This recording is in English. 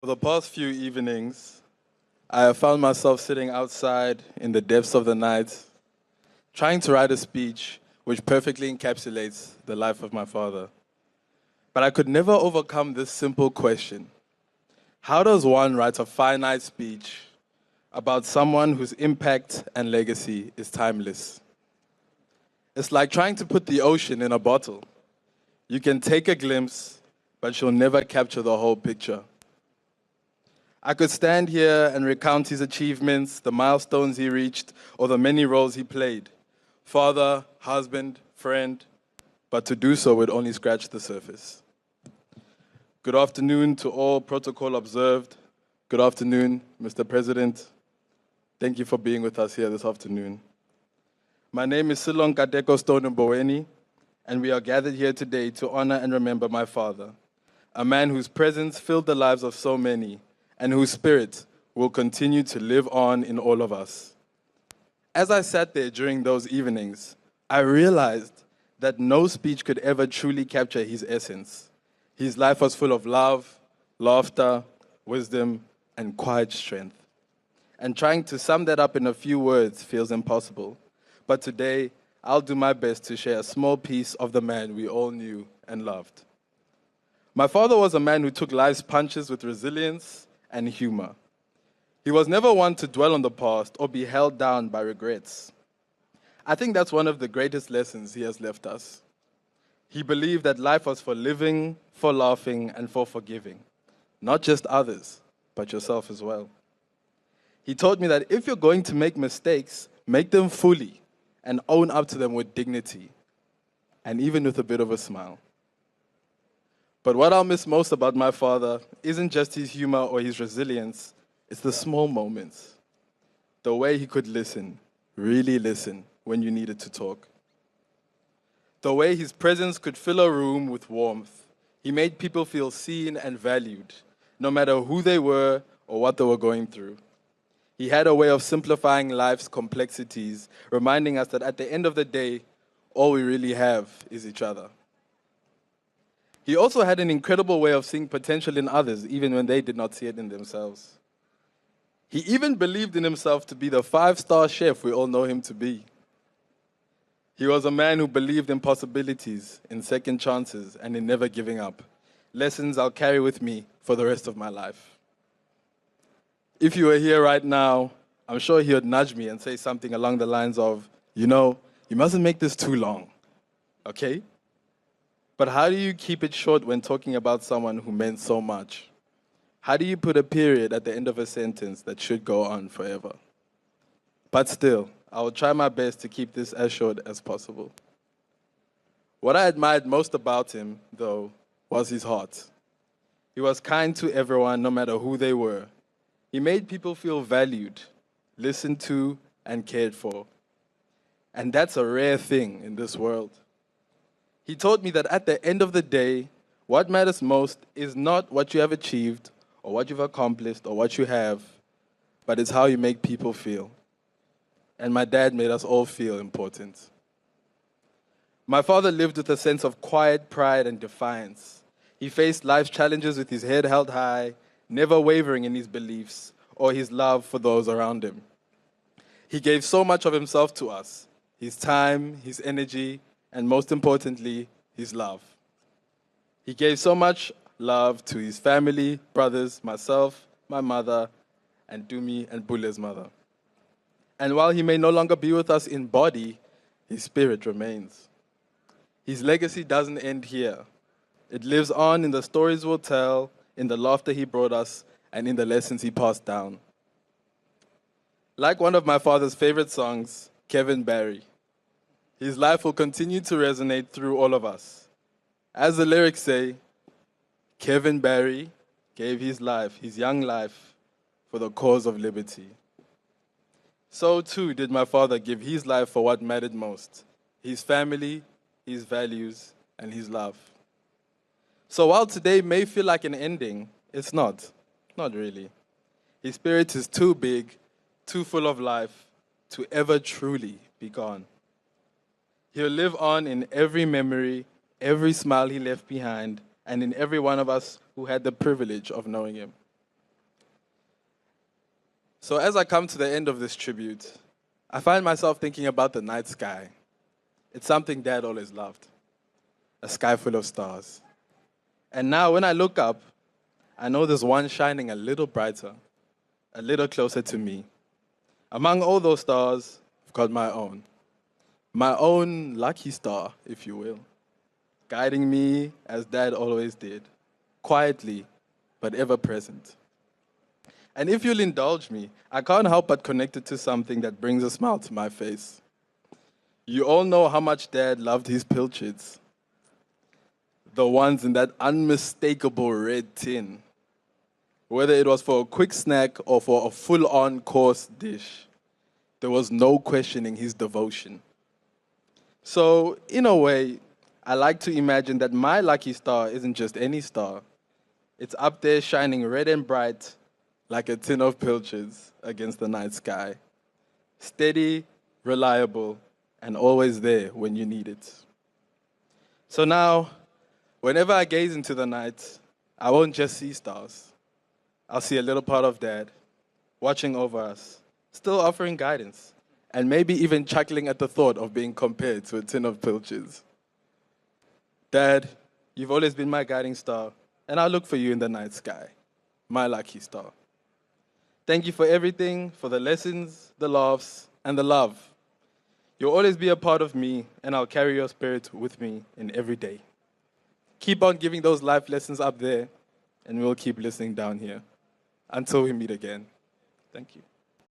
For the past few evenings, I have found myself sitting outside in the depths of the night, trying to write a speech which perfectly encapsulates the life of my father. But I could never overcome this simple question. How does one write a finite speech about someone whose impact and legacy is timeless? It's like trying to put the ocean in a bottle. You can take a glimpse, but you'll never capture the whole picture. I could stand here and recount his achievements, the milestones he reached, or the many roles he played. Father, husband, friend, but to do so would only scratch the surface. Good afternoon to all protocol observed. Good afternoon, Mr. President. Thank you for being with us here this afternoon. My name is Mboweni, and we are gathered here today to honor and remember my father, a man whose presence filled the lives of so many, and whose spirit will continue to live on in all of us. As I sat there during those evenings, I realized that no speech could ever truly capture his essence. His life was full of love, laughter, wisdom, and quiet strength. And trying to sum that up in a few words feels impossible. But today, I'll do my best to share a small piece of the man we all knew and loved. My father was a man who took life's punches with resilience and humor. He was never one to dwell on the past or be held down by regrets. I think that's one of the greatest lessons he has left us. He believed that life was for living, for laughing, and for forgiving. Not just others, but yourself as well. He taught me that if you're going to make mistakes, make them fully and own up to them with dignity, and even with a bit of a smile. But what I'll miss most about my father isn't just his humor or his resilience, it's the small moments. The way he could listen, really listen, when you needed to talk. The way his presence could fill a room with warmth. He made people feel seen and valued, no matter who they were or what they were going through. He had a way of simplifying life's complexities, reminding us that at the end of the day, all we really have is each other. He also had an incredible way of seeing potential in others, even when they did not see it in themselves. He even believed in himself to be the 5-star chef we all know him to be. He was a man who believed in possibilities, in second chances, and in never giving up. Lessons I'll carry with me for the rest of my life. If you were here right now, I'm sure he would nudge me and say something along the lines of, you mustn't make this too long, okay? But how do you keep it short when talking about someone who meant so much? How do you put a period at the end of a sentence that should go on forever? But still, I will try my best to keep this as short as possible. What I admired most about him, though, was his heart. He was kind to everyone, no matter who they were. He made people feel valued, listened to, and cared for. And that's a rare thing in this world. He taught me that at the end of the day, what matters most is not what you have achieved or what you've accomplished or what you have, but it's how you make people feel. And my dad made us all feel important. My father lived with a sense of quiet pride and defiance. He faced life's challenges with his head held high, never wavering in his beliefs or his love for those around him. He gave so much of himself to us, his time, his energy, and most importantly, his love. He gave so much love to his family, brothers, myself, my mother, and Dumi and Bule's mother. And while he may no longer be with us in body, his spirit remains. His legacy doesn't end here. It lives on in the stories we'll tell, in the laughter he brought us, and in the lessons he passed down. Like one of my father's favorite songs, Kevin Barry, his life will continue to resonate through all of us. As the lyrics say, Kevin Barry gave his life, his young life, for the cause of liberty. So too did my father give his life for what mattered most, his family, his values, and his love. So while today may feel like an ending, it's not. Not really. His spirit is too big, too full of life, to ever truly be gone. He'll live on in every memory, every smile he left behind, and in every one of us who had the privilege of knowing him. So as I come to the end of this tribute, I find myself thinking about the night sky. It's something Dad always loved, a sky full of stars. And now when I look up, I know there's one shining a little brighter, a little closer to me. Among all those stars, I've got my own lucky star, if you will, guiding me as Dad always did, quietly but ever present. And if you'll indulge me, I can't help but connect it to something that brings a smile to my face. You all know how much Dad loved his pilchards, the ones in that unmistakable red tin. Whether it was for a quick snack or for a full-on course dish, there was no questioning his devotion. So, in a way, I like to imagine that my lucky star isn't just any star. It's up there shining red and bright like a tin of pilchards against the night sky. Steady, reliable, and always there when you need it. So now, whenever I gaze into the night, I won't just see stars. I'll see a little part of Dad, watching over us, still offering guidance, and maybe even chuckling at the thought of being compared to a tin of pilchards. Dad, you've always been my guiding star, and I'll look for you in the night sky, my lucky star. Thank you for everything, for the lessons, the laughs, and the love. You'll always be a part of me, and I'll carry your spirit with me in every day. Keep on giving those life lessons up there, and we'll keep listening down here until we meet again. Thank you.